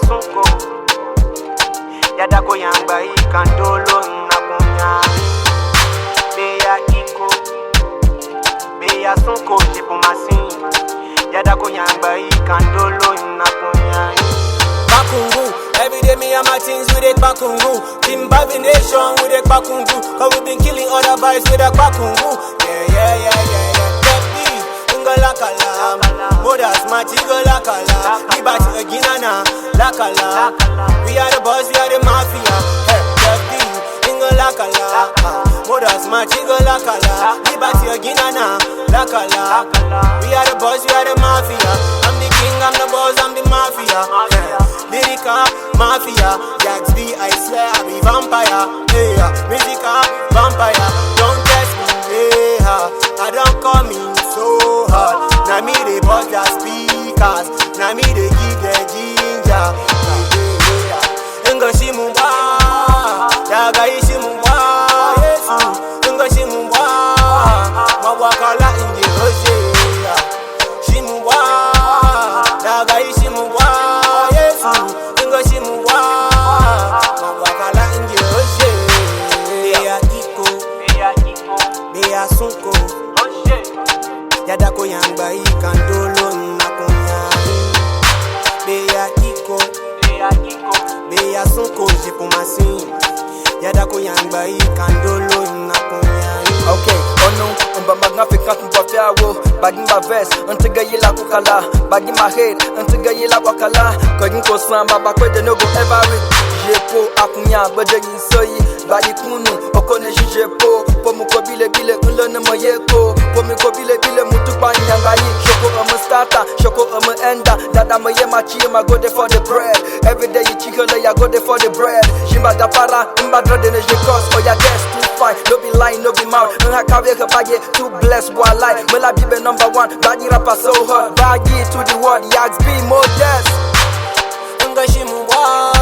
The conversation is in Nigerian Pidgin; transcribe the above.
sunko Yada ko yamba ikandolo na kunyami Beya iko Beya sunko jipo masin Yada ko yamba ikandolo na kunyami Bakungu, every day me and my things with it Bakungu. Zimbabwe nation with it Bakungu. Cause we been killing other boys with a Bakungu. Yeah. Tepi, Ungalakala. Modas, Machigo Lakala. Ibati Aginana, Lakala. We are the boys, we are the mafia. Tepi, Ungalakala. Modas, Machigo Lakala. Ibati Aginana, Lakala. We are the boys, we are the mafia. I'm the king, I'm the boss, I'm the mafia. Lyrica, mafia, Gatsby, I swear I'm a vampire. Hey, musica, vampire, don't test me. I don't come in so hard. Now me they bust their speakers. Now me they give the ginger. Ingo shimumba, yaga ishimumba. Ingo shimumba, mawakala inge hoje. Shimumba, yaga ishimumba. Ingo shimumba, mawakala inge hoje. Beya iko, beya sunko. Yada ko yamba ikandolo na kunyami. Beya iko, beya sunko jipo masin. Yada ko yamba ikandolo na kunyami. Okay, umba magnificent mboteawo. Bagimba verse, untiga yila kukala. Bagimba head, untiga yila wakala. Kogin ko samba, bakwede no go ever reach. Jepo, akunya, bade yinsoyi. Badi kunu, okone jijepo. Pomu ko bile unlone moyeko. Pomu ko bile mutupa nyangayi. Shoko starter, shoko ender. Dada moye machi, ma go there for the bread. Every day you chikole, ya go there for the bread. Shimba da para, imba drade ne jekos. Oh ya guess too fine, no be lying, no be mouth. Unhakawe kabaye, too blessed boy life. Mela bibe number one, badi rapper so hot. Bagi to the world, Yags be modest. Unga shimumba.